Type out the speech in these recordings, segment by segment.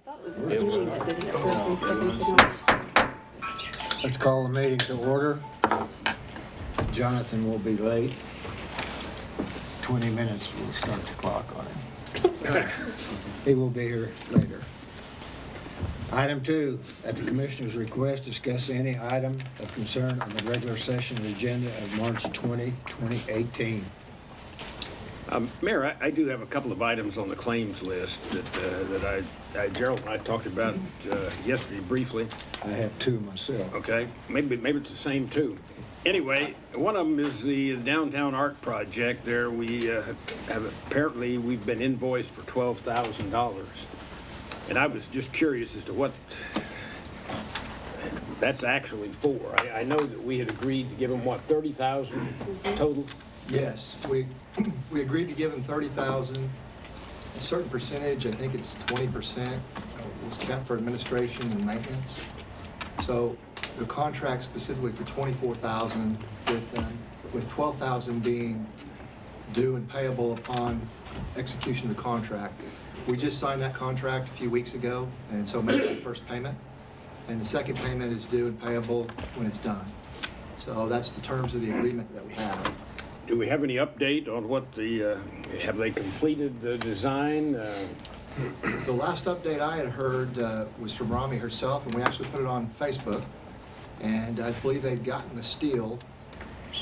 thought it was an engineer that did it at first and something else. Let's call the meeting to order. Jonathan will be late. 20 minutes, we'll start the clock on him. He will be here later. Item 2, at the Commissioner's request, discuss any item of concern on the regular session agenda of March 20, 2018. Mayor, I do have a couple of items on the claims list that Gerald and I talked about yesterday briefly. I have 2 myself. Okay, maybe it's the same two. Anyway, one of them is the downtown art project. There we apparently we've been invoiced for $12,000, and I was just curious as to what that's actually for. I know that we had agreed to give them what, 30,000 total. Yes, we agreed to give them 30,000. A certain percentage, I think it's 20%, was kept for administration and maintenance. So the contract specifically for 24,000 with 12,000 being due and payable upon execution of the contract. We just signed that contract a few weeks ago, and so made the first payment. And the second payment is due and payable when it's done. So that's the terms of the agreement that we have. Do we have any update on what have they completed the design? The last update I had heard was from Rami herself, and we actually put it on Facebook. And I believe they'd gotten the steel,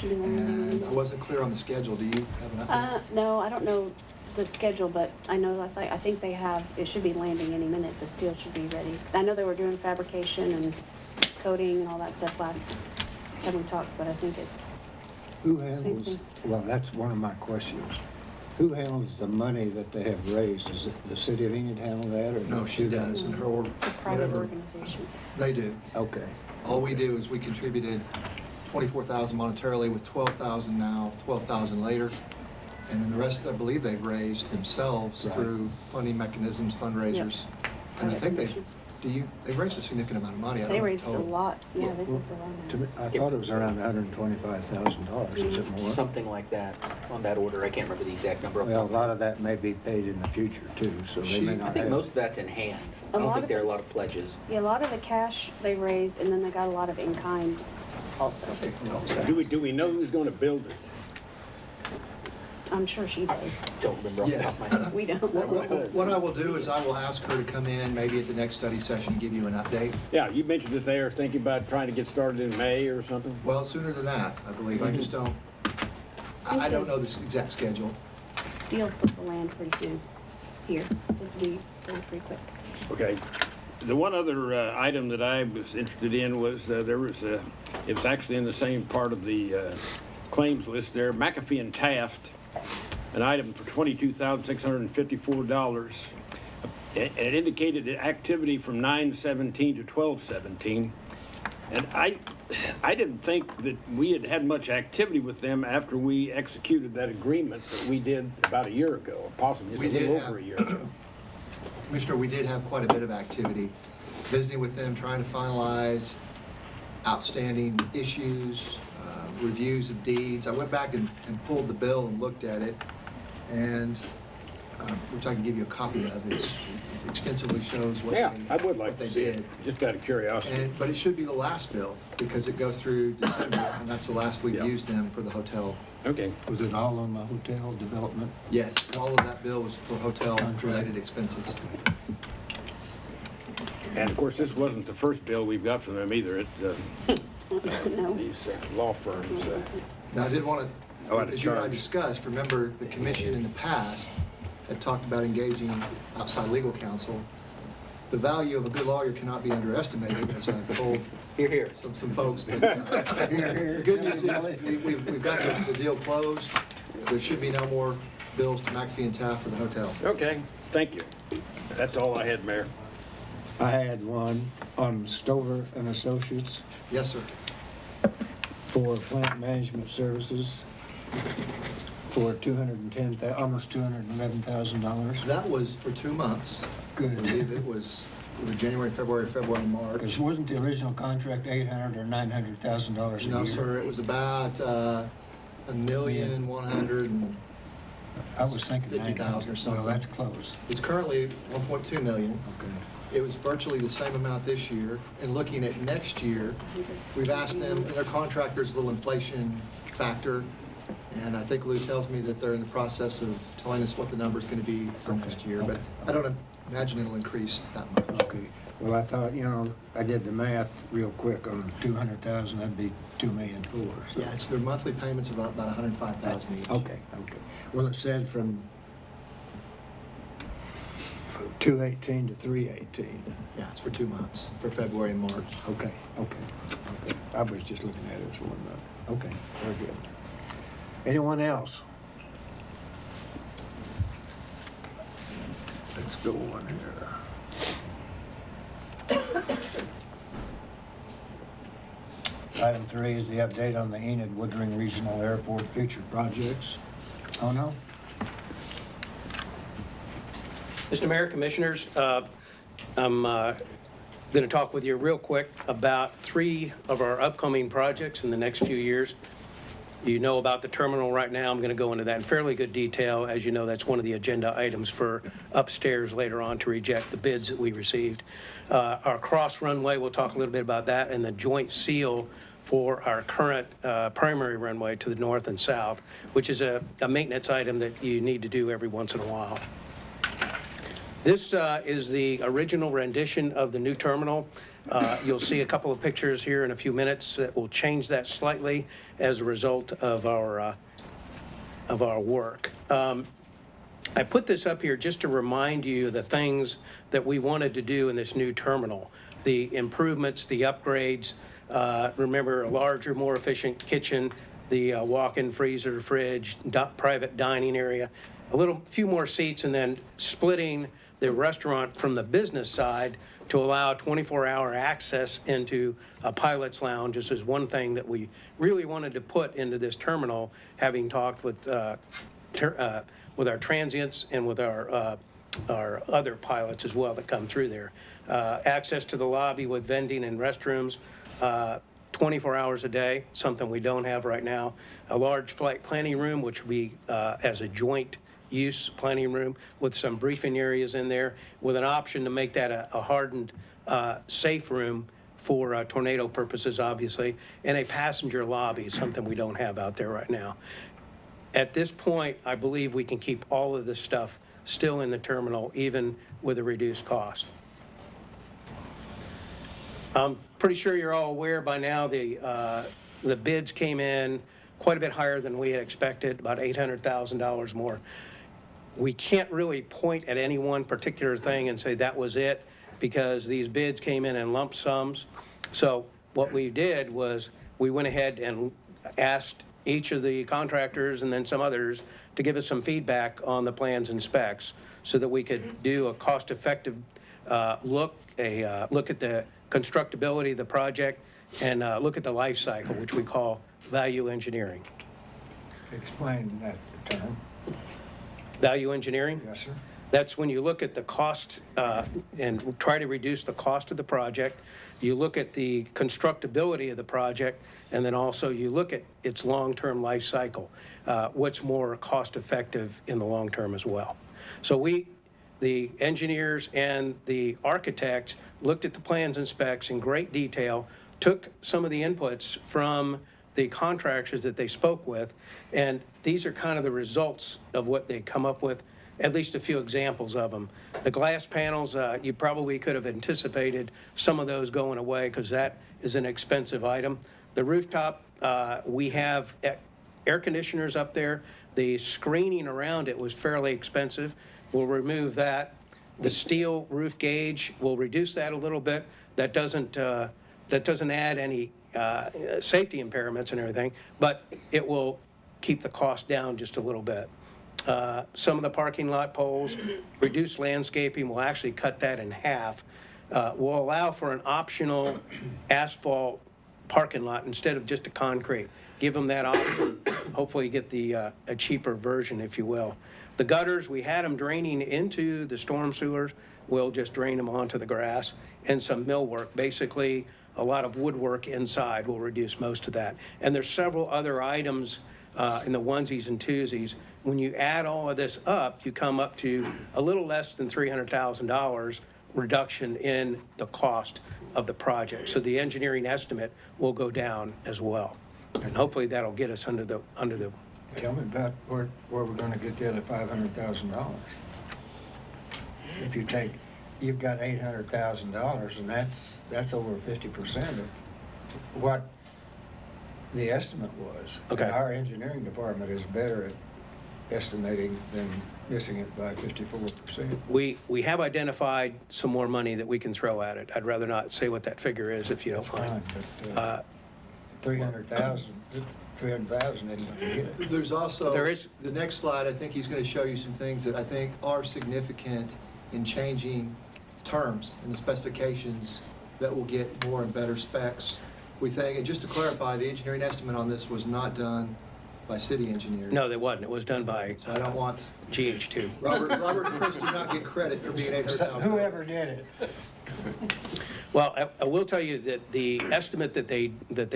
and I wasn't clear on the schedule. Do you have an update? No, I don't know the schedule, but I think they have, it should be landing any minute. The steel should be ready. I know they were doing fabrication and coating and all that stuff last time we talked, but I think it's Who same handles, thing. well, that's one of my questions. Who handles the money that they have raised? Does the city of Enid handle that, or? No, she does, and her, a private whatever, organization. they do. Okay. All we do is we contributed 24,000 monetarily with 12,000 now, 12,000 later. And then the rest, I believe they've raised themselves Right. through funding mechanisms, fundraisers. And I think they've raised a significant amount of money. I don't They know the raised a total. lot. Yeah, they raised a lot of To money. me, I thought it was around $125,000. Is it more? Something like that, on that order. I can't remember the exact number. off the Well, a top of my lot head. of that may be paid in the future too, so they may I not I think have. most of that's in hand. A I don't lot think of- there are a lot of pledges. Yeah, a lot of the cash they raised, and then they got a lot of in-kind also. Do we know who's going to build it? I'm sure she does. Don't remember off the top of my head. We don't. What I will do is I will ask her to come in, maybe at the next study session, give you an update. Yeah, you mentioned that they are thinking about trying to get started in May or something. Well, sooner than that, I believe. I just don't, I don't know the exact schedule. Steel's supposed to land pretty soon here. It's supposed to be pretty quick. Okay. The one other item that I was interested in was it was actually in the same part of the claims list there, McAfee and Taft, an item for $22,654. And it indicated activity from 9/17 to 12/17. And I didn't think that we had had much activity with them after we executed that agreement that we did about a year ago, or possibly just We a little did over have- a year ago. Commissioner, we did have quite a bit of activity, visiting with them, trying to finalize outstanding issues, reviews of deeds. I went back and pulled the bill and looked at it, and which I can give you a copy of. It extensively shows what Yeah, I would what like they to see did. it, just out of curiosity. But it should be the last bill, because it goes through December, and that's the last we've Yeah. used them for the hotel. Okay. Was it all on the hotel development? Yes, all of that bill was for hotel-related expenses. And of course, this wasn't the first bill we've got from them either. No. These law firms. It wasn't. Now, I did want Oh, to, at a as you and I charge. discussed, remember the commission in the past had talked about engaging outside legal counsel. The value of a good lawyer cannot be underestimated, as I've told Here, here. some folks. But the good news is we've got the deal closed. There should be no more bills to McAfee and Taft for the hotel. Okay, thank you. That's all I had, Mayor. I had one on Stover and Associates Yes, sir. for plant management services for almost $211,000. That was for 2 months. I Good. believe it was January, February, March. Because wasn't the original contract $800,000 or $900,000 a year? No, sir, it was about $1,100,000 and I was thinking 50,000 or something. Well, that's close. It's currently 1.2 million. Okay. It was virtually the same amount this year. And looking at next year, we've asked them, and their contractor's a little inflation factor. And I think Lou tells me that they're in the process of telling us what the number's gonna be for Okay, next year. But okay. I don't imagine it'll increase that much. Okay. Well, I thought, I did the math real quick on 200,000, that'd be 2,000,004. So. Yeah, it's their monthly payments are about 105,000 each. Okay. Well, it said from 2/18 to 3/18. Yeah, it's for 2 months, for February and March. Okay. I was just looking at it as 1 month. Okay, very good. Anyone else? Let's go on here. Item 3 is the update on the Enid Woodring Regional Airport future projects. Oh, no? Mr. Mayor, Commissioners, I'm going to talk with you real quick about 3 of our upcoming projects in the next few years. You know about the terminal right now. I'm going to go into that in fairly good detail. As you know, that's one of the agenda items for upstairs later on to reject the bids that we received. Our cross runway, we'll talk a little bit about that, and the joint seal for our current primary runway to the north and south, which is a maintenance item that you need to do every once in a while. This is the original rendition of the new terminal. You'll see a couple of pictures here in a few minutes that will change that slightly as a result of our work. I put this up here just to remind you the things that we wanted to do in this new terminal, the improvements, the upgrades. Remember, a larger, more efficient kitchen, the walk-in freezer, fridge, private dining area, few more seats, and then splitting the restaurant from the business side to allow 24-hour access into a pilot's lounge. This is one thing that we really wanted to put into this terminal, having talked with our transients and with our other pilots as well that come through there. Access to the lobby with vending and restrooms, 24 hours a day, something we don't have right now. A large flight planning room, which would be as a joint use planning room with some briefing areas in there, with an option to make that a hardened safe room for tornado purposes, obviously, and a passenger lobby, something we don't have out there right now. At this point, I believe we can keep all of this stuff still in the terminal, even with a reduced cost. I'm pretty sure you're all aware by now the bids came in quite a bit higher than we had expected, about $800,000 more. We can't really point at any one particular thing and say that was it, because these bids came in lump sums. So what we did was we went ahead and asked each of the contractors and then some others to give us some feedback on the plans and specs so that we could do a cost-effective look at the constructability of the project and look at the life cycle, which we call value engineering. Explain that term. Value engineering? Yes, sir. That's when you look at the cost and try to reduce the cost of the project. You look at the constructability of the project, and then also you look at its long-term life cycle, what's more cost-effective in the long term as well. So the engineers and the architects looked at the plans and specs in great detail, took some of the inputs from the contractors that they spoke with, and these are kind of the results of what they come up with, at least a few examples of them. The glass panels, you probably could have anticipated some of those going away because that is an expensive item. The rooftop, we have air conditioners up there. The screening around it was fairly expensive. We'll remove that. The steel roof gauge will reduce that a little bit. That doesn't add any safety impairments and everything, but it will keep the cost down just a little bit. Some of the parking lot poles, reduced landscaping, will actually cut that in half. Will allow for an optional asphalt parking lot instead of just a concrete. Give them that option. Hopefully get a cheaper version, if you will. The gutters, we had them draining into the storm sewers. We'll just drain them onto the grass, and some millwork. Basically, a lot of woodwork inside will reduce most of that. And there's several other items in the onesies and twosies when you add all of this up, you come up to a little less than $300,000 reduction in the cost of the project. So the engineering estimate will go down as well. And hopefully that'll get us under the. Tell me about where we're gonna get the other $500,000. If you've got $800,000, and that's over 50% of what the estimate was. Okay. And our engineering department is better at estimating than missing it by 54%. We have identified some more money that we can throw at it. I'd rather not say what that figure is if you don't That's mind. fine, but 300,000 isn't gonna get it. There's also, There is- the next slide, I think he's going to show you some things that I think are significant in changing terms and the specifications that will get more and better specs. We think, and just to clarify, the engineering estimate on this was not done by city engineers. No, there wasn't. It was done by So I don't want, GH2. Robert and Chris do not get credit for being $800,000. Whoever did it. Well, I will tell you that the estimate that they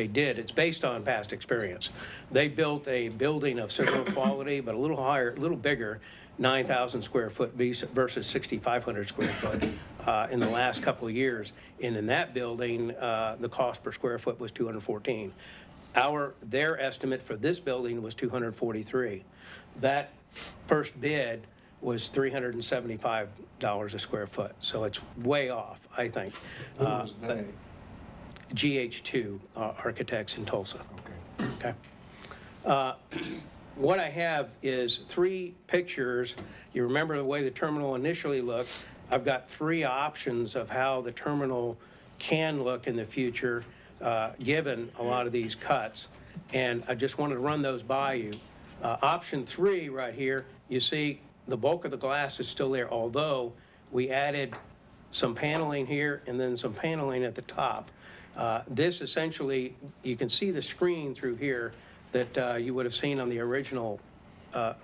did, it's based on past experience. They built a building of similar quality, but a little higher, a little bigger, 9,000 square foot versus 6,500 square foot in the last couple of years. And in that building, the cost per square foot was $214. Their estimate for this building was $243. That first bid was $375 a square foot, so it's way off, I think. Who was they? GH2 Architects in Tulsa. Okay. Okay. What I have is 3 pictures. You remember the way the terminal initially looked. I've got 3 options of how the terminal can look in the future, given a lot of these cuts. And I just wanted to run those by you. Option 3 right here, you see the bulk of the glass is still there, although we added some paneling here and then some paneling at the top. This essentially, you can see the screen through here that you would have seen on the original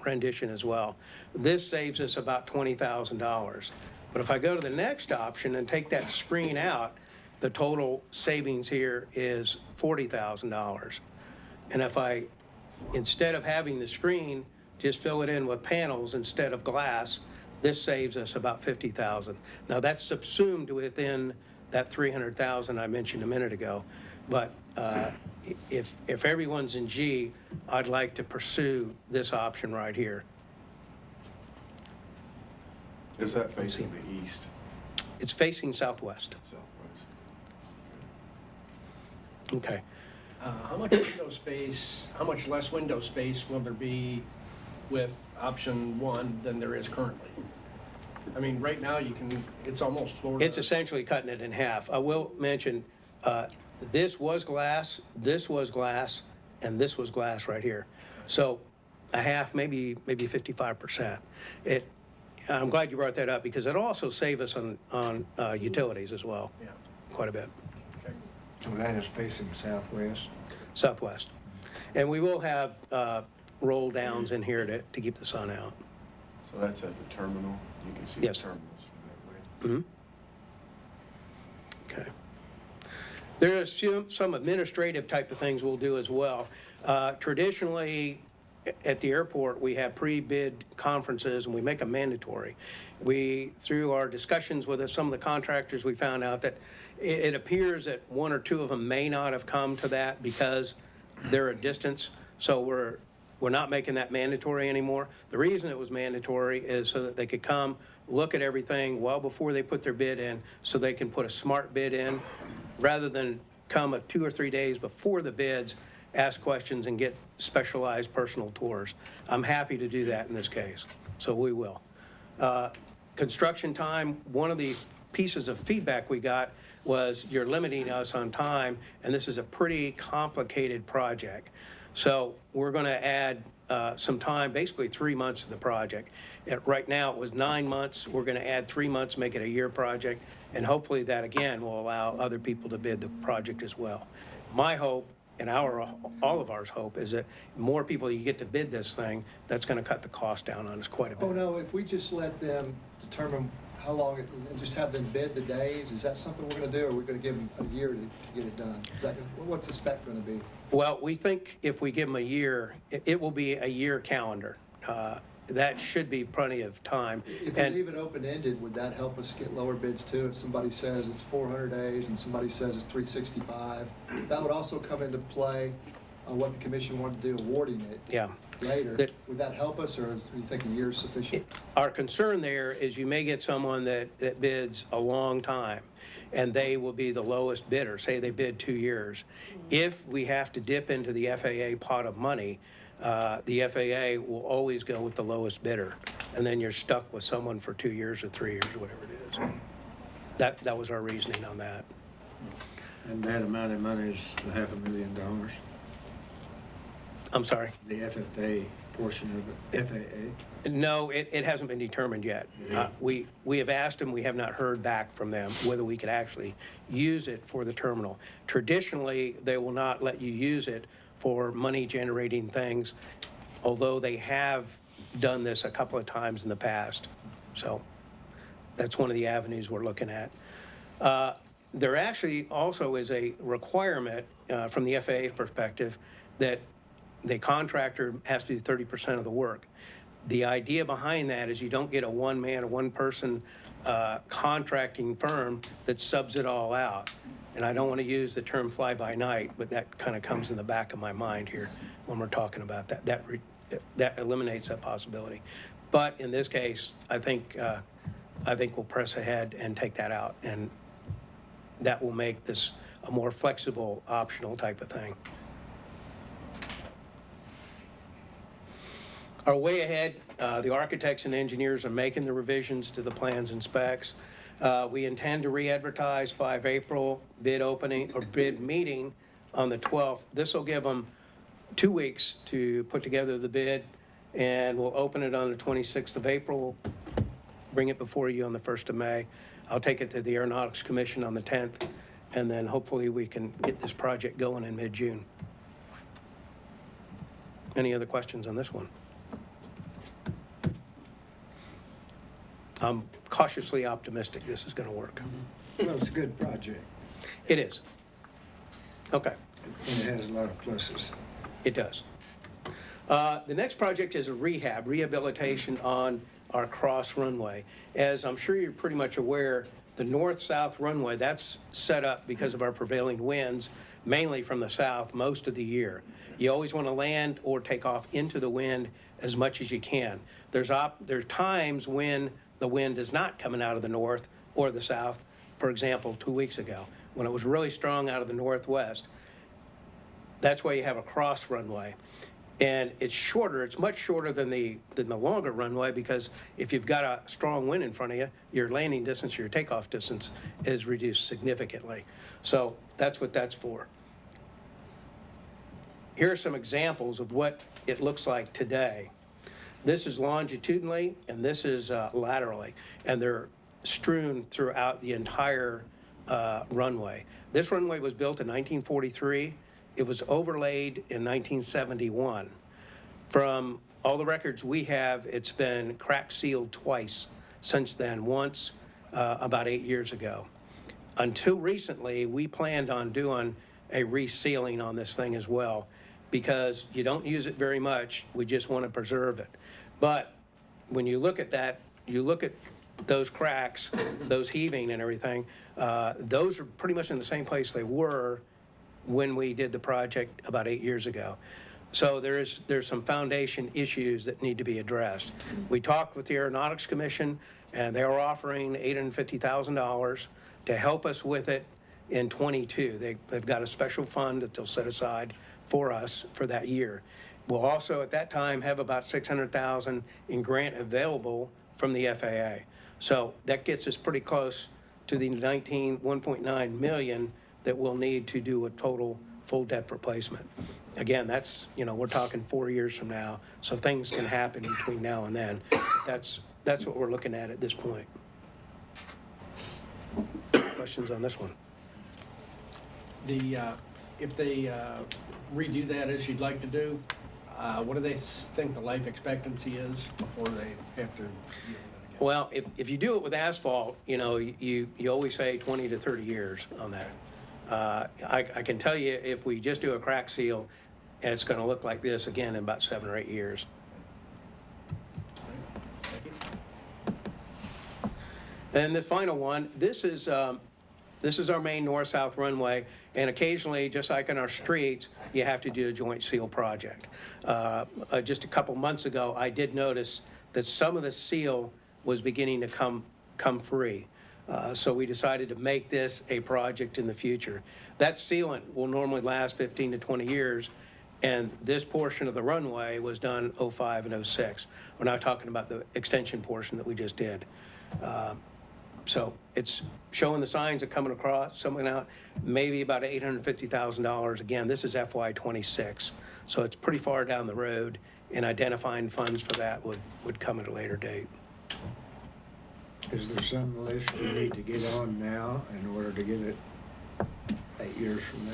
rendition as well. This saves us about $20,000. But if I go to the next option and take that screen out, the total savings here is $40,000. And if I, instead of having the screen, just fill it in with panels instead of glass, this saves us about $50,000. Now that's subsumed within that $300,000 I mentioned a minute ago. But if everyone's in G, I'd like to pursue this option right here. Is that facing the east, It's facing southwest. southwest? Okay. How much window space, how much less window space will there be with option 1 than there is currently? I mean, right now you can, it's almost floor to. It's essentially cutting it in half. I will mention, this was glass, and this was glass right here. So a half, maybe 55%. I'm glad you brought that up because it'll also save us on utilities as well, Yeah, quite a bit. okay. So that is facing southwest. Southwest. And we will have roll downs in here to keep the sun out. So that's at the terminal, you can see Yes. the terminals from that way. Okay. There are some administrative type of things we'll do as well. Traditionally, at the airport, we have pre-bid conferences and we make them mandatory. Through our discussions with some of the contractors, we found out that it appears that 1 or 2 of them may not have come to that because they're a distance. So we're not making that mandatory anymore. The reason it was mandatory is so that they could come, look at everything well before they put their bid in, so they can put a smart bid in, rather than come 2 or 3 days before the bids, ask questions and get specialized personal tours. I'm happy to do that in this case, so we will. Construction time, one of the pieces of feedback we got was you're limiting us on time, and this is a pretty complicated project. So we're going to add some time, basically 3 months to the project. Right now it was 9 months. We're going to add 3 months, make it a year project, and hopefully that again will allow other people to bid the project as well. My hope and all of ours hope is that more people you get to bid this thing, that's going to cut the cost down on us quite a bit. Oh, no, if we just let them determine how long, and just have them bid the days, is that something we're going to do, or we're going to give them a year to get it done? What's the spec going to be? Well, we think if we give them a year, it will be a year calendar, that should be plenty of time. If we leave it open-ended, would that help us get lower bids too? If somebody says it's 400 days and somebody says it's 365, that would also come into play on what the commission wanted to do, awarding it Yeah. later. Would that help us, or do you think a year is sufficient? Our concern there is you may get someone that bids a long time, and they will be the lowest bidder, say they bid 2 years. If we have to dip into the FAA pot of money, the FAA will always go with the lowest bidder, and then you're stuck with someone for 2 years or 3 years, or whatever it is. That was our reasoning on that. And that amount of money is $500,000, I'm sorry? the FFA portion of the FAA. No, it hasn't been determined yet. We have asked them, we have not heard back from them whether we could actually use it for the terminal. Traditionally, they will not let you use it for money-generating things, although they have done this a couple of times in the past. So that's one of the avenues we're looking at. There actually also is a requirement from the FAA perspective that the contractor has to do 30% of the work. The idea behind that is you don't get a one-man or one-person contracting firm that subs it all out. And I don't want to use the term fly-by-night, but that kind of comes in the back of my mind here when we're talking about that. That eliminates that possibility. But in this case, I think we'll press ahead and take that out, and that will make this a more flexible, optional type of thing. Our way ahead, the architects and engineers are making the revisions to the plans and specs. We intend to re-advertise 5 April, bid opening or bid meeting on the 12th. This will give them 2 weeks to put together the bid, and we'll open it on the 26th of April, bring it before you on the 1st of May. I'll take it to the Aeronautics Commission on the 10th, and then hopefully we can get this project going in mid-June. Any other questions on this one? I'm cautiously optimistic this is going to work. Well, it's a good project, It is. Okay, and it has a lot of pluses. it does. The next project is a rehabilitation on our cross runway. As I'm sure you're pretty much aware, the north-south runway, that's set up because of our prevailing winds, mainly from the south most of the year. You always want to land or take off into the wind as much as you can. There's times when the wind is not coming out of the north or the south. For example, 2 weeks ago, when it was really strong out of the northwest. That's why you have a cross runway. And it's shorter, it's much shorter than the longer runway, because if you've got a strong wind in front of you, your landing distance, your takeoff distance is reduced significantly. So that's what that's for. Here are some examples of what it looks like today. This is longitudinally, and this is laterally, and they're strewn throughout the entire runway. This runway was built in 1943. It was overlaid in 1971. From all the records we have, it's been crack sealed twice since then, once about 8 years ago. Until recently, we planned on doing a resealing on this thing as well, because you don't use it very much. We just want to preserve it. But when you look at that, you look at those cracks, those heaving and everything, those are pretty much in the same place they were when we did the project about 8 years ago. So there's some foundation issues that need to be addressed. We talked with the Aeronautics Commission, and they were offering $850,000 to help us with it in '22. They've got a special fund that they'll set aside for us for that year. We'll also at that time have about $600,000 in grant available from the FAA. So that gets us pretty close to the 1.9 million that we'll need to do a total full depth replacement. Again, that's, we're talking 4 years from now, so things can happen between now and then. That's what we're looking at this point. Questions on this one? If they redo that as you'd like to do, what do they think the life expectancy is before they have to deal with it again? Well, if you do it with asphalt, you always say 20 to 30 years on that. I can tell you, if we just do a crack seal, it's going to look like this again in about 7 or 8 years. And this final one, this is our main north-south runway, and occasionally, just like in our streets, you have to do a joint seal project. Just a couple months ago, I did notice that some of the seal was beginning to come free. So we decided to make this a project in the future. That sealant will normally last 15 to 20 years, and this portion of the runway was done '05 and '06. We're not talking about the extension portion that we just did. So it's showing the signs are coming across, something out, maybe about $850,000. Again, this is FY '26, so it's pretty far down the road, and identifying funds for that would come at a later date. Is there some list you need to get on now in order to get it 8 years from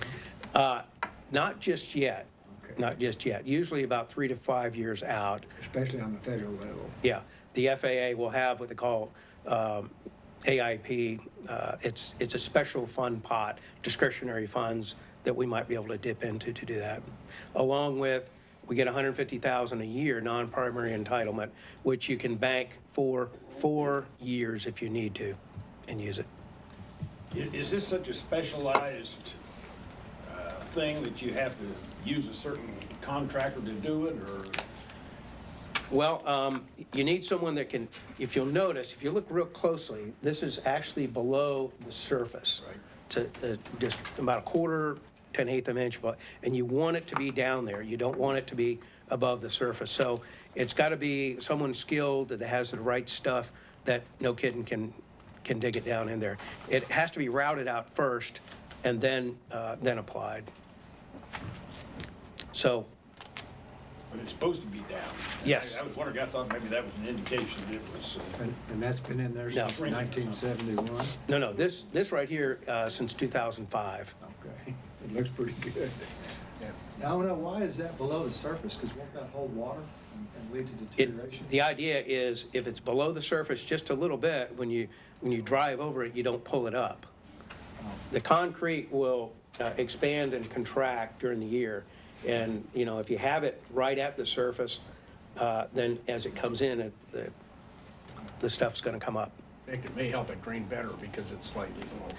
now? Not just yet. Okay. Not just yet. Usually about 3 to 5 years out. Especially on the federal level. Yeah, the FAA will have what they call AIP. It's a special fund pot, discretionary funds that we might be able to dip into to do that. Along with, we get $150,000 a year non-primary entitlement, which you can bank for 4 years if you need to and use it. Is this such a specialized thing that you have to use a certain contractor to do it, or? Well, you need someone that can, if you'll notice, if you look real closely, this is actually below the surface. Right. It's just about a quarter, 1/10 of an inch, and you want it to be down there. You don't want it to be above the surface. So it's got to be someone skilled that has the right stuff that no kid can dig it down in there. It has to be routed out first and then applied. So. But it's supposed to be down. Yes. I was wondering, I thought maybe that was an indication that it was. And that's been in there since 1971? No, this right here, since 2005. Okay, it looks pretty good. Now, I don't know, why is that below the surface? Because won't that hold water and lead to deterioration? The idea is if it's below the surface just a little bit, when you drive over it, you don't pull it up. The concrete will expand and contract during the year. And, you know, if you have it right at the surface, then as it comes in, the stuff's going to come up. In fact, it may help it drain better because it's slightly below. So.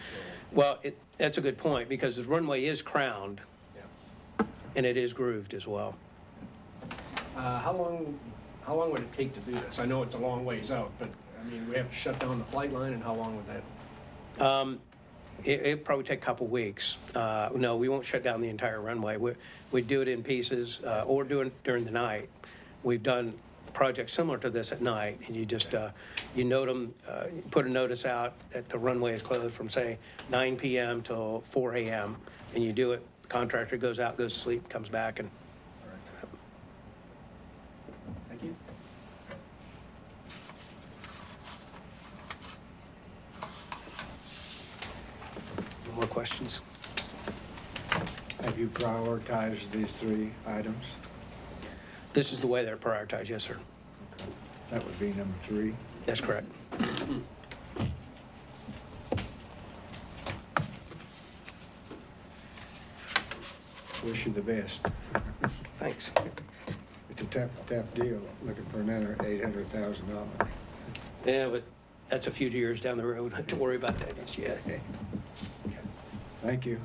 Well, that's a good point, because the runway is crowned, Yeah. and it is grooved as well. How long would it take to do this? I know it's a long ways out, but I mean, we have to shut down the flight line, and how long would that? It'd probably take a couple weeks. No, we won't shut down the entire runway. We do it in pieces, or do it during the night. We've done projects similar to this at night, and you just, you note them, you put a notice out that the runway is closed from, say, 9 p.m. till 4 a.m., and you do it. The contractor goes out, goes to sleep, comes back, and Thank you. no more questions. Have you prioritized these 3 items? This is the way they're prioritized, yes, sir. That would be number 3. That's correct. Wish you the best. Thanks. It's a tough deal, looking for another $800,000. Yeah, but that's a few years down the road. Not to worry about that just yet. Thank you.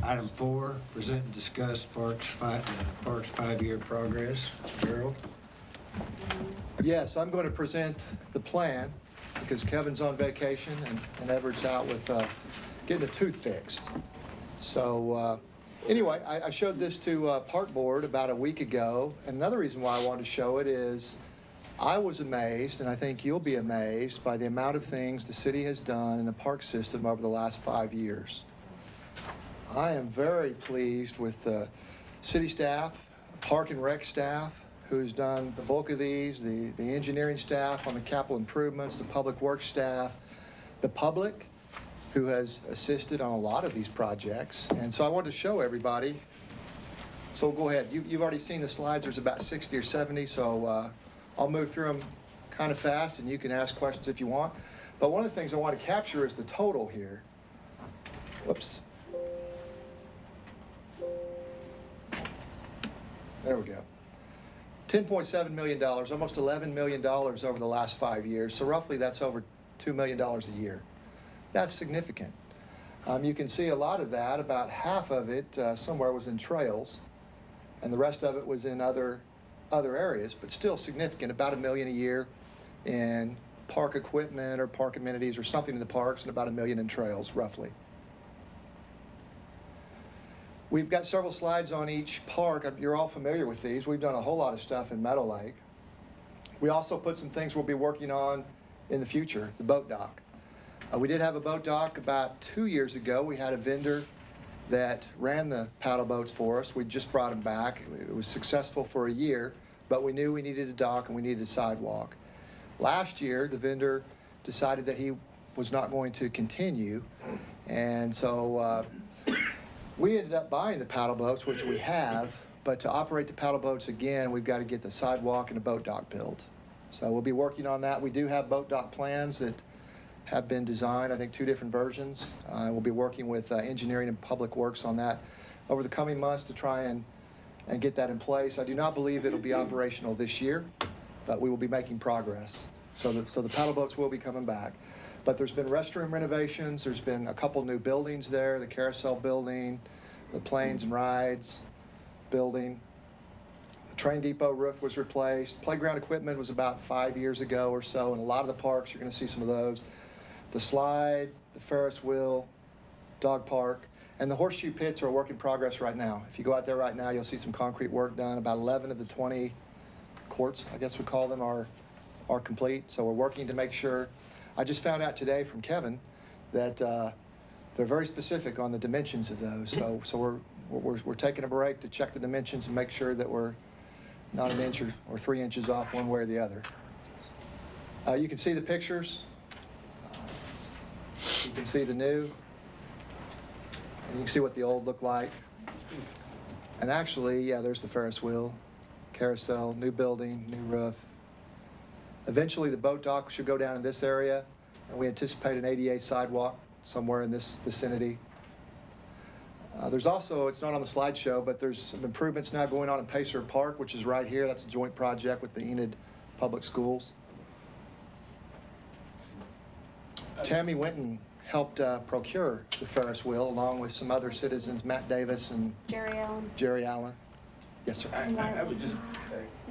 Item 4, present and discuss Parks 5-year progress. Gerald? Yes, I'm going to present the plan because Kevin's on vacation and Edward's out with getting a tooth fixed. So anyway, I showed this to Park Board about a week ago. And another reason why I wanted to show it is I was amazed, and I think you'll be amazed, by the amount of things the city has done in the park system over the last 5 years. I am very pleased with the city staff, park and rec staff, who's done the bulk of these, the engineering staff on the capital improvements, the public works staff, the public, who has assisted on a lot of these projects. And so I wanted to show everybody. So go ahead. You've already seen the slides. There's about 60 or 70, so I'll move through them kind of fast, and you can ask questions if you want. But one of the things I want to capture is the total here. Whoops. There we go. $10.7 million, almost $11 million over the last 5 years. So roughly that's over $2 million a year. That's significant. You can see a lot of that, about half of it somewhere was in trails, and the rest of it was in other areas, but still significant, about $1 million a year in park equipment or park amenities or something in the parks, and about $1 million in trails, roughly. We've got several slides on each park. You're all familiar with these. We've done a whole lot of stuff in Meadow Lake. We also put some things we'll be working on in the future, the boat dock. We did have a boat dock about 2 years ago. We had a vendor that ran the paddle boats for us. We just brought them back. It was successful for a year, but we knew we needed a dock and we needed a sidewalk. Last year, the vendor decided that he was not going to continue, and so we ended up buying the paddle boats, which we have, but to operate the paddle boats again, we've got to get the sidewalk and a boat dock built. So we'll be working on that. We do have boat dock plans that have been designed, I think 2 different versions. We'll be working with engineering and public works on that over the coming months to try and get that in place. I do not believe it'll be operational this year, but we will be making progress. So the paddle boats will be coming back. But there's been restroom renovations, there's been a couple new buildings there, the carousel building, the planes and rides building. The train depot roof was replaced. Playground equipment was about 5 years ago or so, and a lot of the parks, you're going to see some of those. The slide, the Ferris wheel, dog park, and the horseshoe pits are a work in progress right now. If you go out there right now, you'll see some concrete work done. About 11 of the 20 courts, I guess we call them, are complete. So we're working to make sure. I just found out today from Kevin that they're very specific on the dimensions of those. So we're taking a break to check the dimensions and make sure that we're not an inch or 3 inches off one way or the other. You can see the pictures. You can see the new. And you can see what the old look like. And actually, yeah, there's the Ferris wheel, carousel, new building, new roof. Eventually, the boat dock should go down in this area, and we anticipate an ADA sidewalk somewhere in this vicinity. There's also, it's not on the slideshow, but there's some improvements now going on in Pacer Park, which is right here. That's a joint project with the Enid Public Schools. Tammy Winton helped procure the Ferris wheel along with some other citizens, Matt Davis and Jerry Allen. Yes, sir. I was just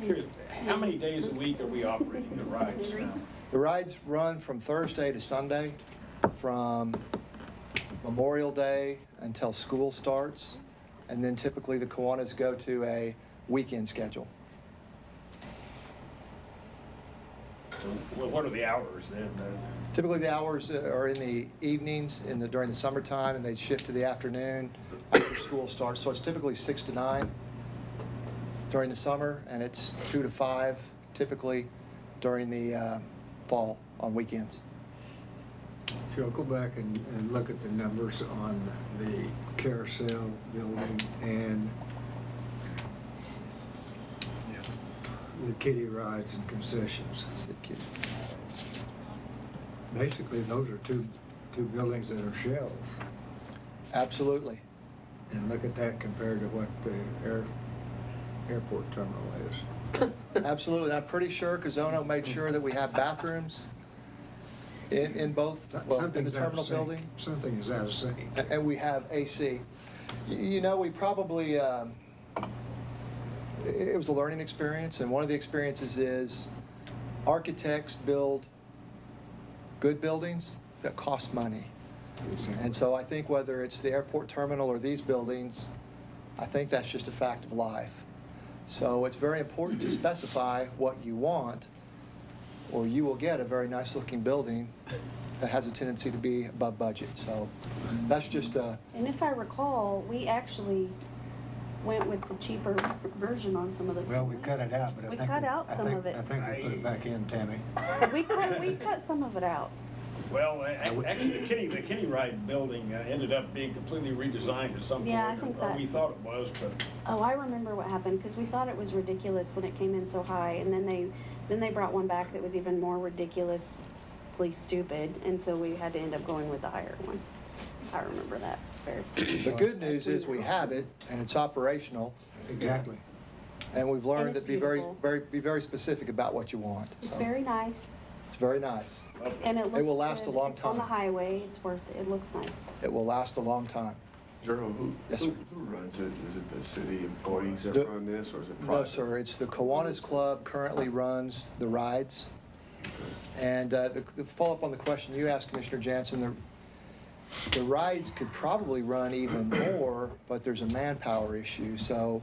curious, how many days a week are we operating the rides now? The rides run from Thursday to Sunday, from Memorial Day until school starts, and then typically the Kiwanis go to a weekend schedule. So what are the hours then? Typically the hours are in the evenings during the summertime, and they shift to the afternoon after school starts. So it's typically 6 to 9 during the summer, and it's 2 to 5 typically during the fall on weekends. So I'll go back and look at the numbers on the carousel building and the kiddie rides and concessions. Basically, those are two buildings that are shells. Absolutely. And look at that compared to what the airport terminal is. Absolutely. And I'm pretty sure Kazono made sure that we have bathrooms in both, in the terminal building. Something is out of sync. And we have AC. You know, we probably, it was a learning experience, and one of the experiences is architects build good buildings that cost money. Exactly. And so I think whether it's the airport terminal or these buildings, I think that's just a fact of life. So it's very important to specify what you want, or you will get a very nice looking building that has a tendency to be above budget. So that's just a... And if I recall, we actually went with the cheaper version on some of those. Well, we cut it out, but We cut out some of it. I think we put it back in, Tammy. We cut some of it out. Well, actually, the kiddie ride building ended up being completely redesigned at some point. Yeah, I think or that- we thought it was, but Oh, I remember what happened, because we thought it was ridiculous when it came in so high, and then they brought one back that was even more ridiculously stupid, and so we had to end up going with the higher one. I remember that very. The good news is we have it, and it's operational. Exactly. And we've learned it's that beautiful. be very specific about what you want. It's So, very nice, it's very nice. and it looks will last good. a long It's on the time. highway, it's worth it, it looks nice. It will last a long time. Gerald, Yes, sir. who runs it? Is it the city employees that The- run this, or is it private? No, sir, it's the Kiwanis Club currently runs the rides. And the follow-up on the question you asked, Commissioner Jansen, the rides could probably run even more, but there's a manpower issue. So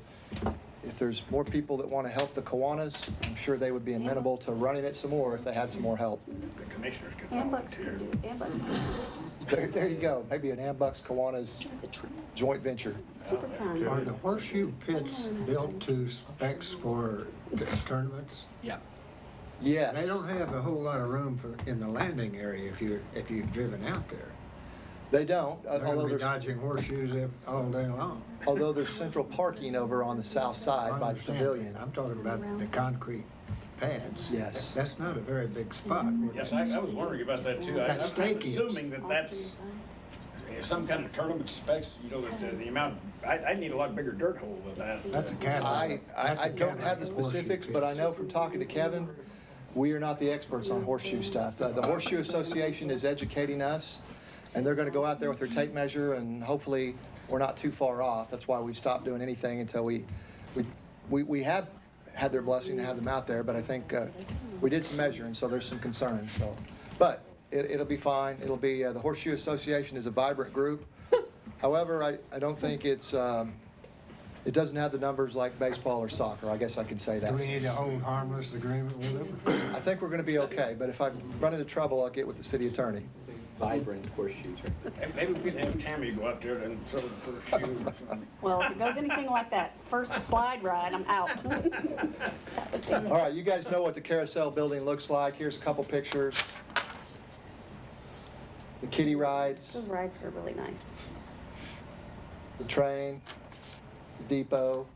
if there's more people that want to help the Kiwanis, I'm sure they would be amenable to running it some more if they had some more help. The commissioners could Ambucks volunteer. can do, Ambucks can There you go, maybe an Ambucks Kiwanis do the tree. joint venture. Super fun. Are the horseshoe pits built to specs for tournaments? Yeah. Yes. They don't have a whole lot of room in the landing area if you've driven out there. They don't, They're although gonna be there's, dodging horseshoes all day long. although there's central parking over on the south I side by the understand pavilion. that. I'm talking about the concrete pads. Yes. That's not a very big spot. where Yes, that- I was wondering about that too. That I'm stake is. assuming that that's some kind of tournament specs, you know, that the amount, I need a lot bigger dirt hole than that. That's a Cadillac. I don't have the specifics, but I know from talking to Kevin, we are not the experts on horseshoe stuff. The Horseshoe Association is educating us, and they're gonna go out there with their tape measure, and hopefully, we're not too far off. That's why we stopped doing anything until we have had their blessing to have them out there, but I think we did some measuring, so there's some concerns, so. But it'll be fine. It'll be, the Horseshoe Association is a vibrant group. However, I don't think it's, it doesn't have the numbers like baseball or soccer. I guess I could say Do that. we need to hold harmless agreement with them? I think we're gonna be okay, but if I run into trouble, I'll get with the city attorney. Vibrant horseshoes. Maybe we can have Tammy go out there and throw the first shoe or something. Well, if it goes anything like that first slide ride, I'm out. That was All dangerous. right, you guys know what the carousel building looks like. Here's a couple pictures. The kiddie rides, Those rides are really nice. the train, the depot.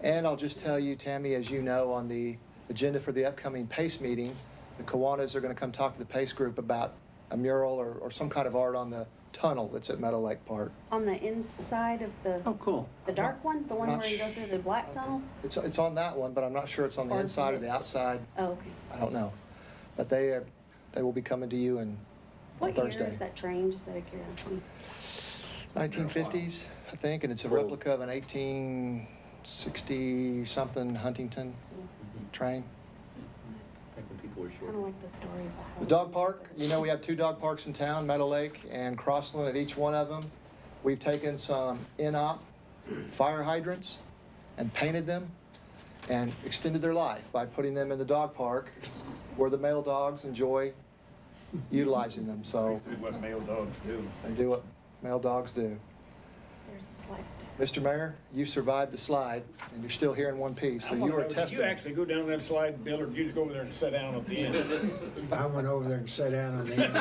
And I'll just tell you, Tammy, as you know, on the agenda for the upcoming PACE meeting, the Kiwanis are gonna come talk to the PACE group about a mural or some kind of art on the tunnel that's at Meadow Lake Park. On the inside of the, Cool. the dark one, the one Not where you go sh- through the black tunnel? It's on that one, but I'm not sure it's on the Or inside or the it's- outside. Oh, okay. I don't know. But they will be coming to you on What year Thursday. is that train, just out of curiosity? 1950s, I think, and it's a replica of an 1860-something Huntington train. Back when people were Kind short. of like the story of The dog park, you know, we have 2 dog parks in town, Meadow Lake and Crossland. At each one of them, we've taken some in-op fire hydrants and painted them and extended their life by putting them in the dog park where the male dogs enjoy utilizing them. So Do what male dogs do. they do what male dogs do. There's the slide. Mr. Mayor, you survived the slide, and you're still here in one piece, so you are Did tested. you actually go down that slide, Bill, or did you just go over there and sit down at the end? I went over there and sat down on the end.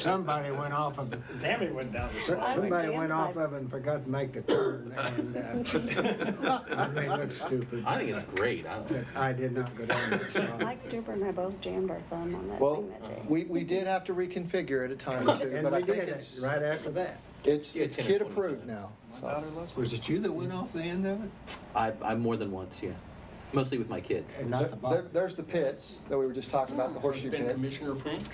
Somebody went off of, Tammy went down the slide. somebody jammed went off by- of it and forgot to make the turn, and I may look stupid. I think it's great. I don't know. I did not go down that slide. Mike Stuber and I both jammed our thumb on that Well, thing that day. we did have to reconfigure at a time or two, And but I we think did it it's, right after that. it's Yeah, 10 or kid 20 approved times. now, so. Was it you that went off the end of it? I'm more than once, yeah. Mostly with my kids. And not the bottom? There's the pits that we were just talking about, the horseshoe Been pits. commissioner approved?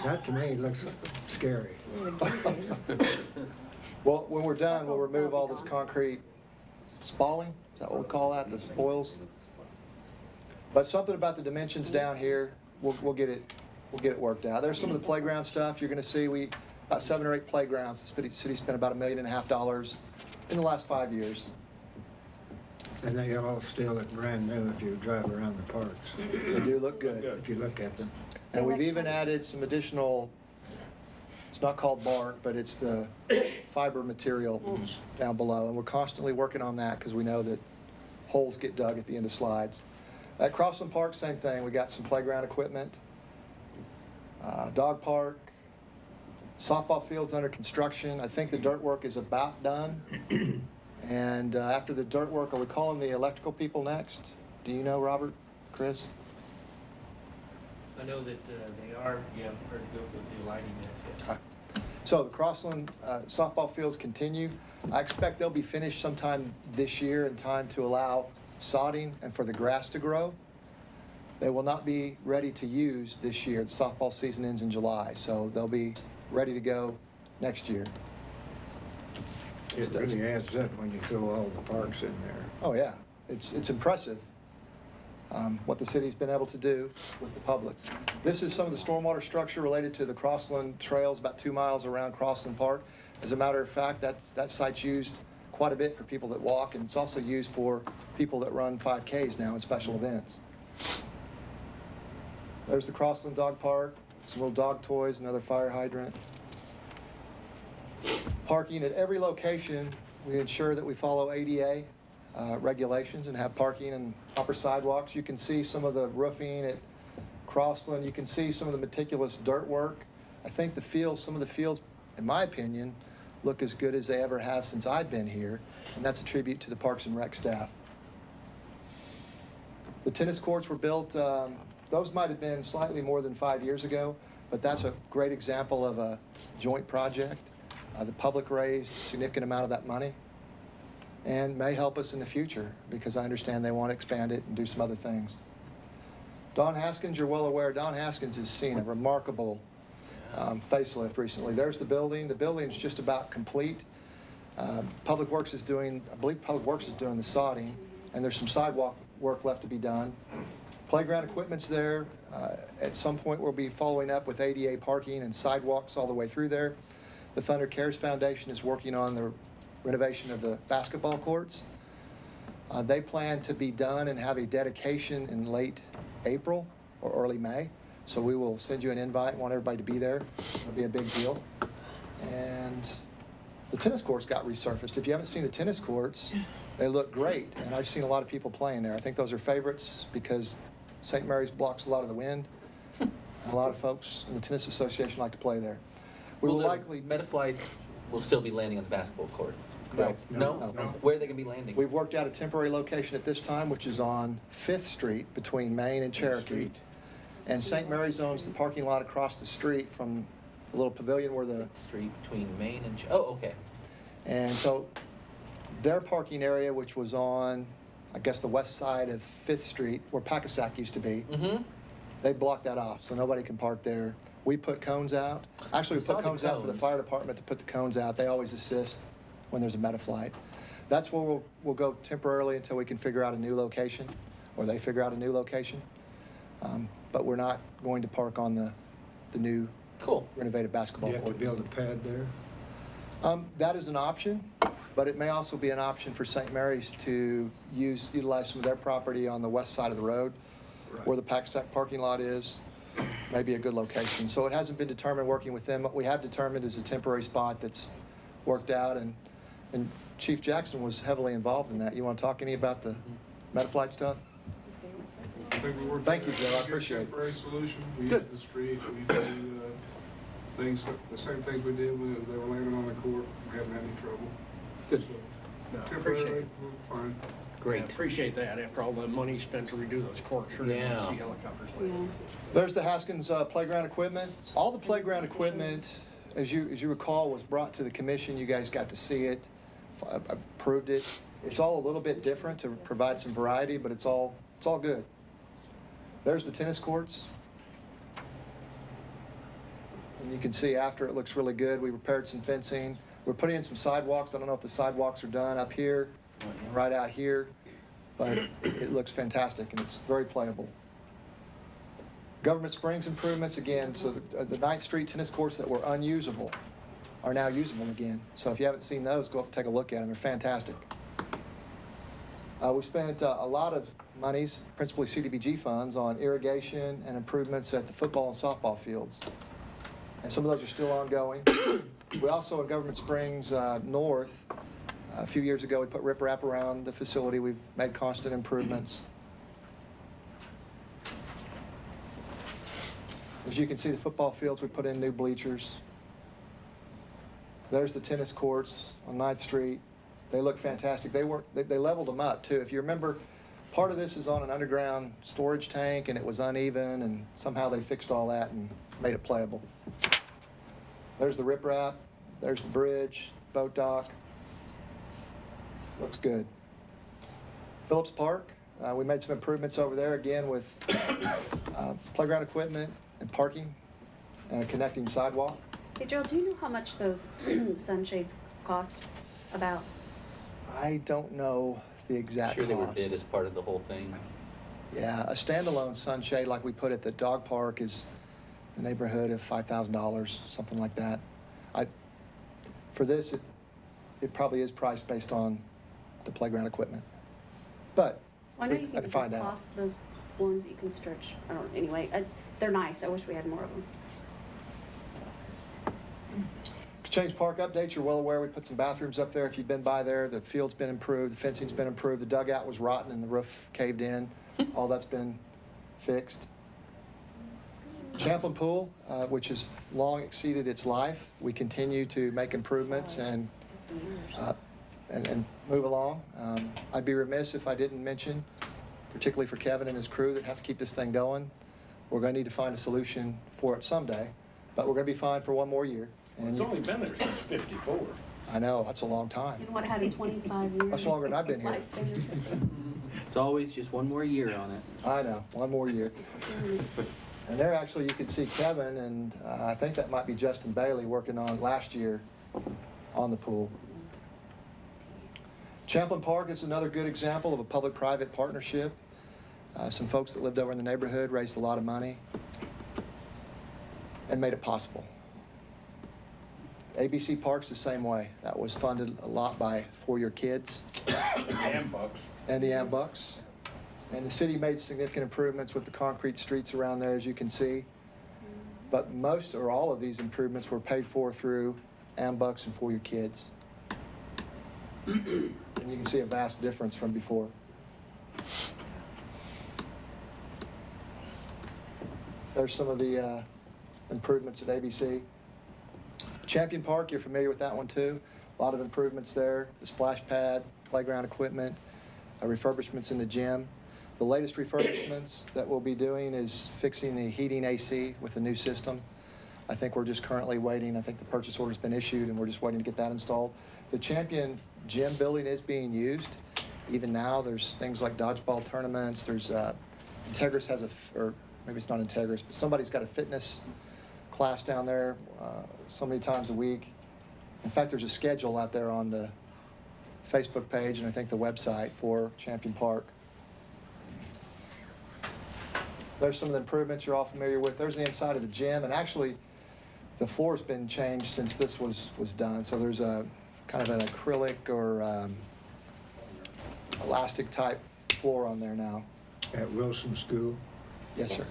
That to me looks scary. Well, when we're done, That's we'll all remove all probably this gone. concrete spalling, is that what we call that, the spoils? But something about the dimensions down here, we'll get it worked out. There's some of the playground stuff you're gonna see, about 7 or 8 playgrounds, the city spent about $1.5 million in the last 5 years. And they all still look brand new if you drive around the parks, They do look good. if you look at them. And we've even added some additional, it's not called bark, but it's the fiber material down below. And we're constantly working on that because we know that holes get dug at the end of slides. At Crossland Park, same thing. We got some playground equipment, dog park, softball fields under construction. I think the dirt work is about done. And after the dirt work, are we calling the electrical people next? Do you know, Robert, Chris? I know that they are, yeah, prepared to go with the lighting, yes, yes. So the Crossland softball fields continue. I expect they'll be finished sometime this year in time to allow sodding and for the grass to grow. They will not be ready to use this year. The softball season ends in July, so they'll be ready to go next year. It really adds up when you throw all the parks in there. Oh, yeah. It's impressive what the city's been able to do with the public. This is some of the stormwater structure related to the Crossland Trails, about 2 miles around Crossland Park. As a matter of fact, that site's used quite a bit for people that walk, and it's also used for people that run 5Ks now in special events. There's the Crossland Dog Park, some little dog toys, another fire hydrant. Parking at every location, we ensure that we follow ADA regulations and have parking and proper sidewalks. You can see some of the roofing at Crossland. You can see some of the meticulous dirt work. I think some of the fields, in my opinion, look as good as they ever have since I've been here, and that's a tribute to the Parks and Rec staff. The tennis courts were built, those might have been slightly more than 5 years ago, but that's a great example of a joint project. The public raised a significant amount of that money and may help us in the future because I understand they want to expand it and do some other things. Don Haskins, you're well aware, Don Haskins has seen a remarkable facelift recently. There's the building. The building's just about complete. Public Works is doing, I believe Public Works is doing the sodding, and there's some sidewalk work left to be done. Playground equipment's there. At some point, we'll be following up with ADA parking and sidewalks all the way through there. The Thunder Cares Foundation is working on the renovation of the basketball courts. They plan to be done and have a dedication in late April or early May. So we will send you an invite, want everybody to be there. It'll be a big deal. And the tennis courts got resurfaced. If you haven't seen the tennis courts, they look great. And I've seen a lot of people playing there. I think those are favorites because St. Mary's blocks a lot of the wind. And a lot of folks in the Tennis Association like to play there. We will likely... Metaflight will still be landing on the basketball court. No. No? Where are they going to be landing? We've worked out a temporary location at this time, which is on 5th Street between Main and Cherokee. And St. Mary's owns the parking lot across the street from the little pavilion where the... Street between Main and... Oh, okay. And so their parking area, which was on, I guess, the west side of 5th Street, where Paccasac used to be, they blocked that off, so nobody can park there. We put cones out. Actually, we put cones out for the fire department to put the cones out. They always assist when there's a Metaflight. That's where we'll go temporarily until we can figure out a new location, or they figure out a new location. But we're not going to park on the new renovated basketball Do you have to court. build a pad there? That is an option, but it may also be an option for St. Mary's to utilize some of their property on the west side of the road, where the Pacsac parking lot is. May be a good location. So it hasn't been determined working with them. What we have determined is a temporary spot that's worked out, and Chief Jackson was heavily involved in that. You want to talk any about the Metaflight stuff? I think we worked. Thank you, Joe. I appreciate it. Temporary solution. We Good. use the street. We do things, the same things we did when they were landing on the court. We haven't had any trouble. Good. So, No, appreciate temporarily, it. we're fine. Great. I appreciate that after all the money spent to redo those courts. Sure, Yeah. see helicopters. Yeah. There's the Haskins playground equipment. All the playground equipment, as you recall, was brought to the commission. You guys got to see it. I've approved it. It's all a little bit different to provide some variety, but it's all good. There's the tennis courts. And you can see after it looks really good. We repaired some fencing. We're putting in some sidewalks. I don't know if the sidewalks are done up here, right out here, but it looks fantastic and it's very playable. Government Springs improvements again. So the 9th Street tennis courts that were unusable are now usable again. So if you haven't seen those, go up and take a look at them. They're fantastic. We spent a lot of monies, principally CDBG funds, on irrigation and improvements at the football and softball fields. And some of those are still ongoing. We also, in Government Springs North, a few years ago, we put riprap around the facility. We've made constant improvements. As you can see, the football fields, we put in new bleachers. There's the tennis courts on 9th Street. They look fantastic. They leveled them up, too. If you remember, part of this is on an underground storage tank, and it was uneven, and somehow they fixed all that and made it playable. There's the riprap, there's the bridge, boat dock. Looks good. Phillips Park, we made some improvements over there again with playground equipment and parking and a connecting sidewalk. Hey, Gerald, do you know how much those sunshades cost? About? I don't know the exact Sure, they were cost. bid as part of the whole thing. Yeah, a standalone sunshade like we put at the dog park is in the neighborhood of $5,000, something like that. For this, it probably is priced based on the playground equipment. But Well, I know you I can can just find out. cloth those ones that you can stretch. I don't, anyway, they're nice. I wish we had more of them. Exchange Park updates, you're well aware we put some bathrooms up there. If you've been by there, the field's been improved, the fencing's been improved, the dugout was rotten and the roof caved in. All that's been fixed. Champlin Pool, which has long exceeded its life, we continue to make improvements and move along. I'd be remiss if I didn't mention, particularly for Kevin and his crew that have to keep this thing going, we're going to need to find a solution for it someday, but we're going to be fine for one more year. It's only been there since '54. I know, that's a long time. You know what, had in 25 years? That's longer than I've been here. Lifespan. It's always just one more year on it. I know, one more year. And there actually, you could see Kevin, and I think that might be Justin Bailey working on last year on the pool. Champlin Park is another good example of a public-private partnership. Some folks that lived over in the neighborhood raised a lot of money and made it possible. ABC Park's the same way. That was funded a lot by For Your Kids And bucks. and the AMBUCs. And the city made significant improvements with the concrete streets around there, as you can see. But most or all of these improvements were paid for through AMBUCs and For Your Kids. And you can see a vast difference from before. There's some of the improvements at ABC. Champion Park, you're familiar with that one too. A lot of improvements there. The splash pad, playground equipment, refurbishments in the gym. The latest refurbishments that we'll be doing is fixing the heating AC with the new system. I think we're just currently waiting. I think the purchase order's been issued and we're just waiting to get that installed. The Champion gym building is being used. Even now, there's things like dodgeball tournaments. There's Integris has or maybe it's not Integris, but somebody's got a fitness class down there so many times a week. In fact, there's a schedule out there on the Facebook page and I think the website for Champion Park. There's some of the improvements you're all familiar with. There's the inside of the gym, and actually the floor's been changed since this was done. So there's a kind of an acrylic or elastic type floor on there now. At Wilson School. Yes, sir.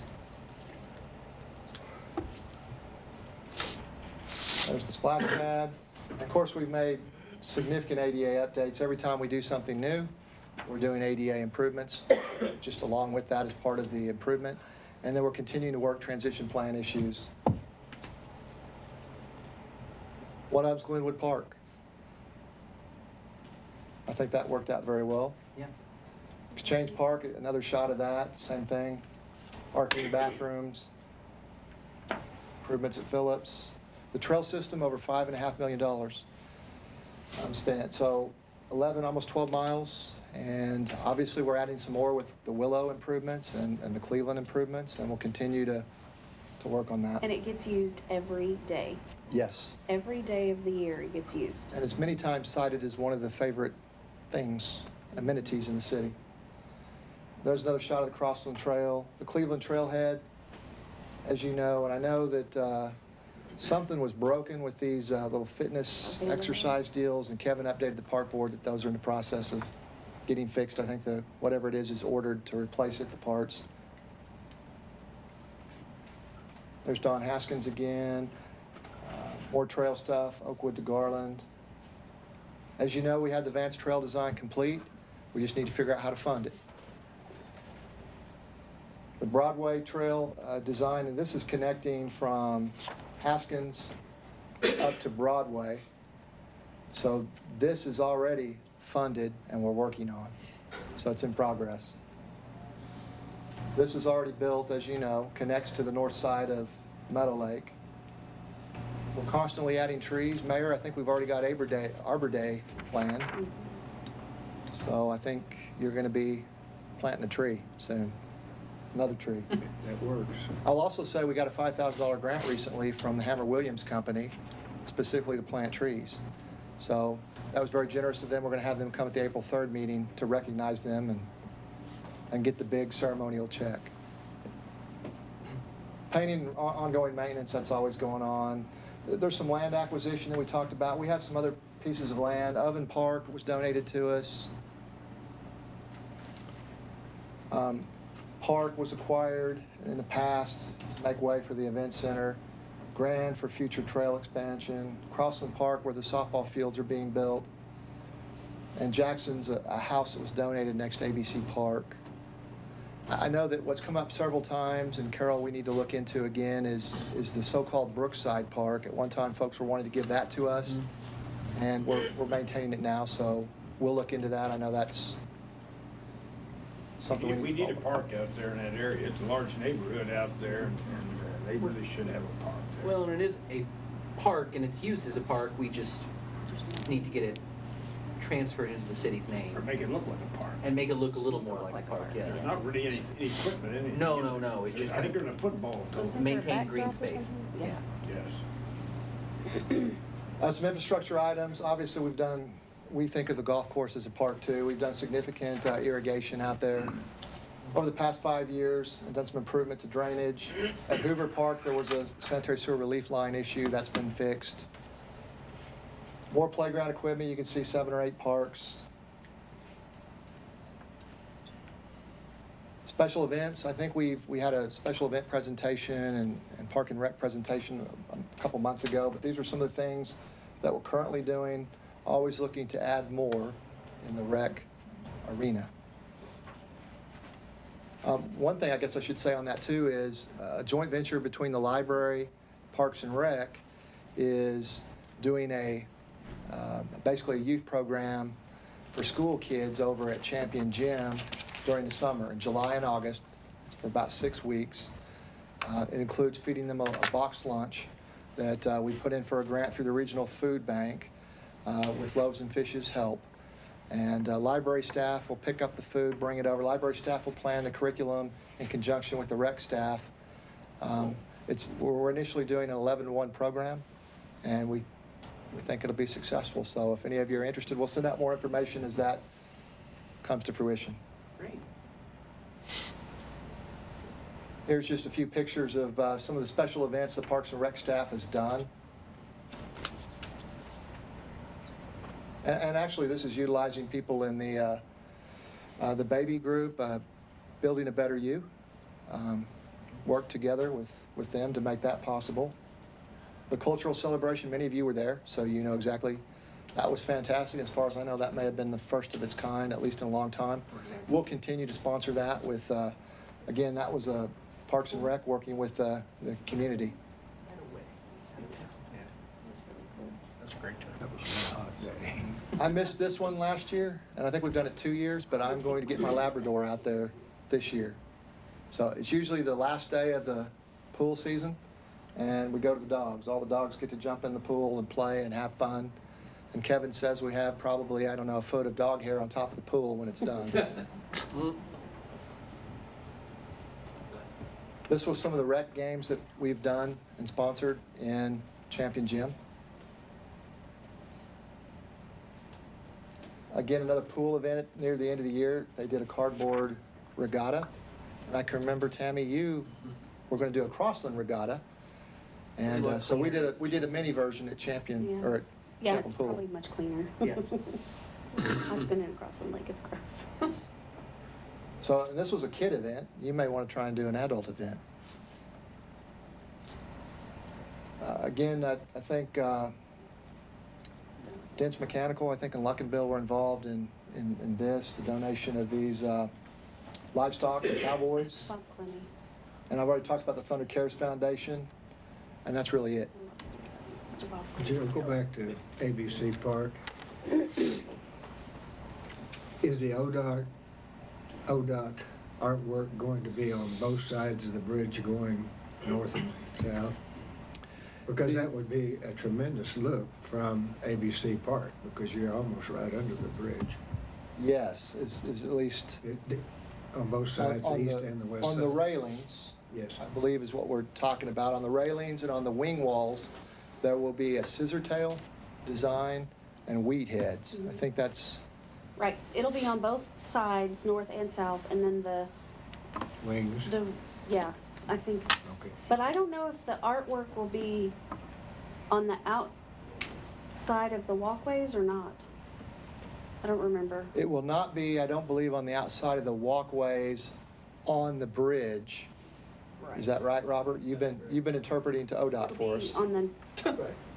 There's the splash pad. And of course, we've made significant ADA updates. Every time we do something new, we're doing ADA improvements, just along with that as part of the improvement. And then we're continuing to work transition plan issues. One of them's Glenwood Park. I think that worked out very well. Yeah. Exchange Park, another shot of that, same thing. Parking, bathrooms, improvements at Phillips. The trail system, over $5.5 million spent. So 11, almost 12 miles. And obviously we're adding some more with the Willow improvements and the Cleveland improvements, and we'll continue to work on that. And it gets used every day. Yes. Every day of the year it gets used. And it's many times cited as one of the favorite things, amenities in the city. There's another shot of the Crossland Trail. The Cleveland Trailhead, as you know, and I know that something was broken with these little fitness exercise deals, and Kevin updated the park board that those are in the process of getting fixed. I think whatever it is ordered to replace it, the parts. There's Don Haskins again. More trail stuff, Oakwood to Garland. As you know, we had the Vance Trail design complete. We just need to figure out how to fund it. The Broadway Trail design, and this is connecting from Haskins up to Broadway. So this is already funded and we're working on. So it's in progress. This is already built, as you know, connects to the north side of Meadow Lake. We're constantly adding trees. Mayor, I think we've already got Arbor Day planned. So I think you're going to be planting a tree soon, another tree. That works. I'll also say we got a $5,000 grant recently from the Hammer Williams Company, specifically to plant trees. So that was very generous of them. We're going to have them come at the April 3rd meeting to recognize them and get the big ceremonial check. Painting, ongoing maintenance, that's always going on. There's some land acquisition that we talked about. We have some other pieces of land. Oven Park was donated to us. Park was acquired in the past to make way for the event center. Grand for future trail expansion. Crossland Park, where the softball fields are being built. And Jackson's a house that was donated next to ABC Park. I know that what's come up several times, and Carol, we need to look into again, is the so-called Brookside Park. At one time, folks were wanting to give that to us, and we're maintaining it now, so we'll look into that. I know that's something We need a park out there in that area. It's a large neighborhood out there, and they really should have a park there. Well, and it is a park, and it's used as a park. We just need to get it transferred into the city's name Or make it look like a park. and make it look a little more like a park. Yeah. There's not really any equipment in it. No. It's just I think there's a football Was field. this our maintain green backdrop or space. something? Yeah. Yes. some infrastructure items. Obviously, we think of the golf course as a park too. We've done significant irrigation out there over the past 5 years and done some improvement to drainage. At Hoover Park, there was a sanitary sewer relief line issue that's been fixed. More playground equipment. You can see 7 or 8 parks. Special events. I think we had a special event presentation and park and rec presentation a couple months ago, but these are some of the things that we're currently doing, always looking to add more in the rec arena. One thing I guess I should say on that too is a joint venture between the library, Parks and Rec is doing basically a youth program for school kids over at Champion Gym during the summer, in July and August. It's for about 6 weeks. It includes feeding them a boxed lunch that we put in for a grant through the Regional Food Bank with Loaves and Fish's help. And library staff will pick up the food, bring it over. Library staff will plan the curriculum in conjunction with the rec staff. We're initially doing an 11-to-1 program, and we think it'll be successful. So if any of you are interested, we'll send out more information as that comes to fruition. Great. Here's just a few pictures of some of the special events the Parks and Rec staff has done. And actually, this is utilizing people in the baby group, Building a Better You. Work together with them to make that possible. The cultural celebration, many of you were there, so you know exactly. That was fantastic. As far as I know, that may have been the first of its kind, at least in a long time. We'll continue to sponsor that with, again, that was Parks and Rec working with the community. That's great. That was a hot day. I missed this one last year, and I think we've done it 2 years, but I'm going to get my Labrador out there this year. So it's usually the last day of the pool season, and we go to the dogs. All the dogs get to jump in the pool and play and have fun. And Kevin says we have probably, I don't know, a foot of dog hair on top of the pool when it's done. This was some of the rec games that we've done and sponsored in Champion Gym. Again, another pool event near the end of the year. They did a cardboard regatta. And I can remember, Tammy, you were going to do a Crossland regatta. And so we did a mini version at Champion, Yeah. or at Yeah, Chapel it's Pool. probably much cleaner. Yeah. I've been in Crossland Lake, it's gross. So and this was a kid event. You may want to try and do an adult event. Again, I think Dents Mechanical, I think, and Luckinville were involved in this, the donation of these livestock and cowboys. Bob Clooney. And I've already talked about the Thunder Cares Foundation, and that's really it. Mr. Bob Could you go back to ABC Park? Is the ODOT artwork going to be on both sides of the bridge going north and south? Because that would be a tremendous look from ABC Park, because you're almost right under the bridge. Yes, it's at least On both sides, the east and the west side. on the railings, Yes. I believe is what we're talking about. On the railings and on the wing walls, there will be a scissor tail design and weed heads. I think that's, Right, it'll be on both sides, north and south, and then Wings, yeah, I think, okay. but I don't know if the artwork will be on the outside of the walkways or not. I don't remember. it will not be, I don't believe, on the outside of the walkways on the bridge. Is that right, Robert? You've been interpreting to ODOT for us. On the,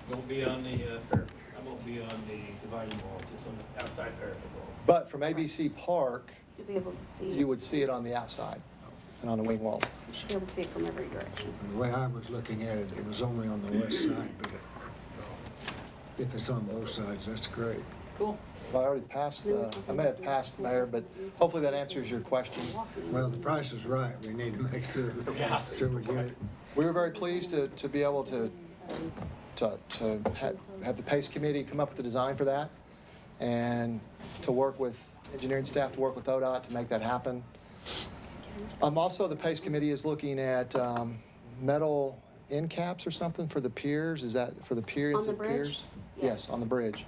Won't be on the parapet. I won't be on the dividing wall, just on the outside parapet wall. But from ABC Park, you'll be able to see it. you would see it on the outside and on the wing walls. You should be able to see it from every direction. And the way I was looking at it, it was only on the west side, but if it's on both sides, that's great. Cool. Well, I already passed, I may have passed, Mayor, but hopefully that answers your question. Well, the price is right. We need to make sure we get it. We were very pleased to be able to have the PACE committee come up with the design for that and to work with engineering staff, to work with ODOT to make that happen. Also, the PACE committee is looking at metal end caps or something for the piers. Is that for the piers? On the bridge? Piers? Yes, Yes. on the bridge.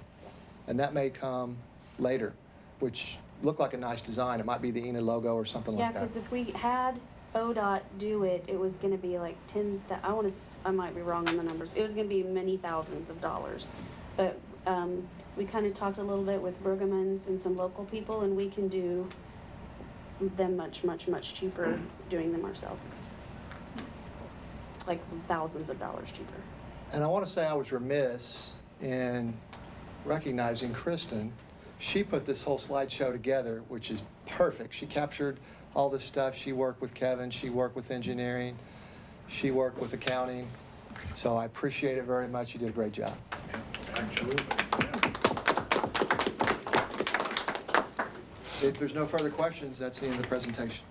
And that may come later, which looked like a nice design. It might be the Enid logo or something Yeah, like that. because if we had ODOT do it, it was gonna be like I might be wrong on the numbers. It was gonna be many thousands of dollars. But, we kind of talked a little bit with Brueggemann's and some local people, and we can do them much, much, much cheaper doing them ourselves. Like thousands of dollars cheaper. And I want to say I was remiss in recognizing Kristen. She put this whole slideshow together, which is perfect. She captured all this stuff. She worked with Kevin. She worked with engineering. She worked with accounting. So I appreciate it very much. You did a great job. Absolutely. If there's no further questions, that's the end of the presentation.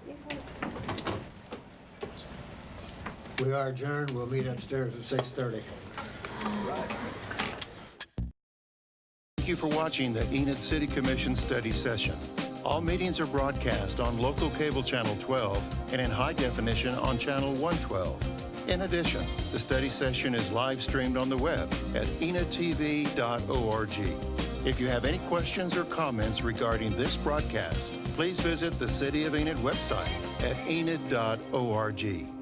We are adjourned. We'll meet upstairs at 6:30. Thank you for watching the Enid City Commission study session. All meetings are broadcast on local cable channel 12 and in high definition on channel 112. In addition, the study session is live streamed on the web at enidtv.org. If you have any questions or comments regarding this broadcast, please visit the City of Enid website at enid.org.